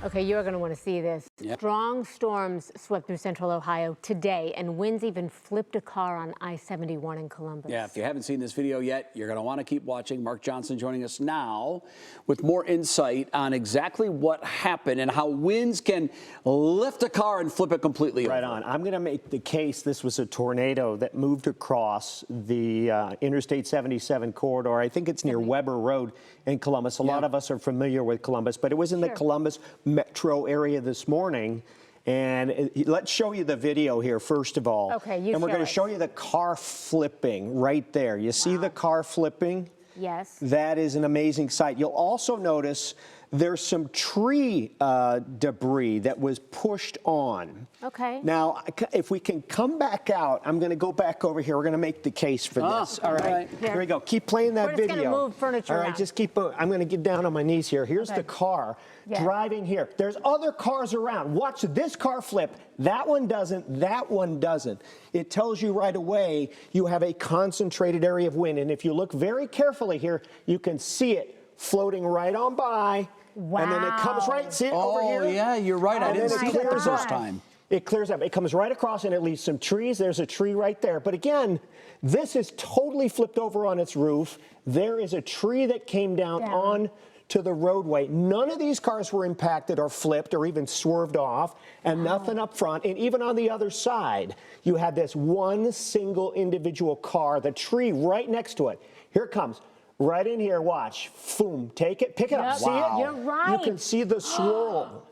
Okay, you're going to want to see this. Yep. Strong storms swept through central Ohio today, and winds even flipped a car on I-71 in Columbus. Yeah, if you haven't seen this video yet, you're going to want to keep watching. Mark Johnson joining us now with more insight on exactly what happened and how winds can lift a car and flip it completely over. Right on. I'm going to make the case this was a tornado that moved across the Interstate 77 corridor. I think it's near Weber Road in Columbus. A lot of us are familiar with Columbus, but it was in the Columbus metro area this morning. And let's show you the video here, first of all. Okay, and we're going to show you the car flipping right there. You see the car flipping? Yes. That is an amazing sight. You'll also notice there's some tree debris that was pushed on. Okay. Now, if we can come back out, I'm going to go back over here. We're going to make the case for this. All right. Here we go. Keep playing that video. We're just going to move furniture All right, around. just keep. I'm going to get down on my knees here. Here's the car driving here. There's other cars around. Watch this car flip. That one doesn't. That one doesn't. It tells you right away you have a concentrated area of wind. And if you look very carefully here, you can see it floating right on by. Wow. And then it comes right, see it over here? Oh, yeah, you're right. I didn't see that the first time. It clears up. It comes right across and it leaves some trees. There's a tree right there. But again, this is totally flipped over on its roof. There is a tree that came down on to the roadway. None of these cars were impacted or flipped or even swerved off, and nothing up front. And even on the other side, you had this one single individual car, the tree right next to it. Here it comes. Right in here, watch. Boom, take it, pick it up, see it? You're right. You can see the swirl.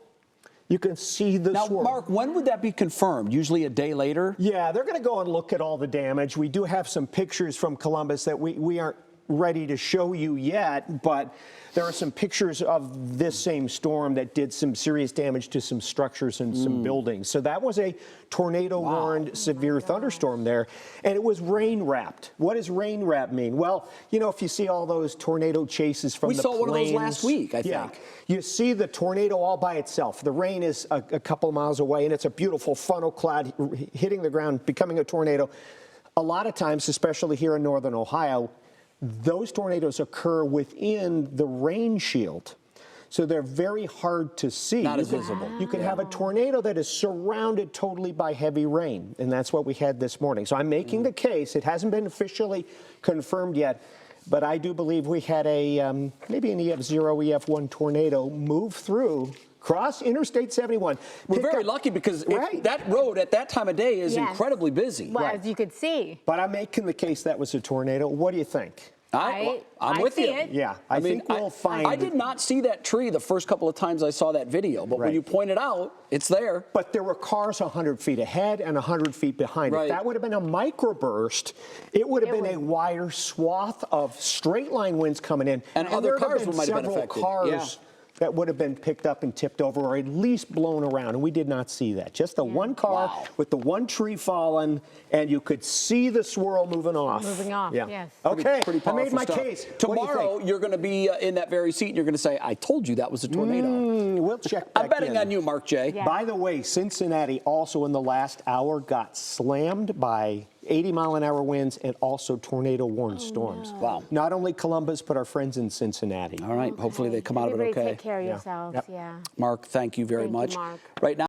You can see the swirl. Now, Mark, when would that be confirmed? Usually a day later? Yeah, they're going to go and look at all the damage. We do have some pictures from Columbus that we aren't ready to show you yet, but there are some pictures of this same storm that did some serious damage to some structures and some buildings. So that was a tornado-warned severe thunderstorm there, and it was rain-wrapped. What does rain-wrap mean? Well, you know, if you see all those tornado chases from the planes. We saw one of those last week, I think. You see the tornado all by itself. The rain is a couple of miles away, and it's a beautiful funnel cloud hitting the ground, becoming a tornado. A lot of times, especially here in northern Ohio, those tornadoes occur within the rain shield, so they're very hard to see. Not as visible. You can have a tornado that is surrounded totally by heavy rain, and that's what we had this morning. So I'm making the case. It hasn't been officially confirmed yet, but I do believe we had a maybe an EF0, EF1 tornado move through cross Interstate 71. We're very lucky because that road at that time of day is incredibly busy. Well, as you could see. But I'm making the case that was a tornado. What do you think? I'm with you. Yeah, I think we'll find. I did not see that tree the first couple of times I saw that video, but when you point it out, it's there. But there were cars 100 feet ahead and 100 feet behind. If that would have been a microburst, it would have been a wider swath of straight line winds coming in. And other cars might have been affected. Cars that would have been picked up and tipped over or at least blown around, and we did not see that. Just the one car with the one tree fallen, and you could see the swirl moving off. Yes. Okay, pretty I made my stuff. case. Tomorrow, you're going to be in that very seat, and you're going to say, I told you that was a tornado. We'll check back I'm betting on you, Mark J. By the way, Cincinnati also in the last hour got slammed by 80-mile-an-hour winds and also tornado-warned storms. Wow. Not only Columbus, but our friends in Cincinnati. All right. Hopefully they come out of it okay. Take care of yourselves. Mark, thank you very much. Mark. Right now.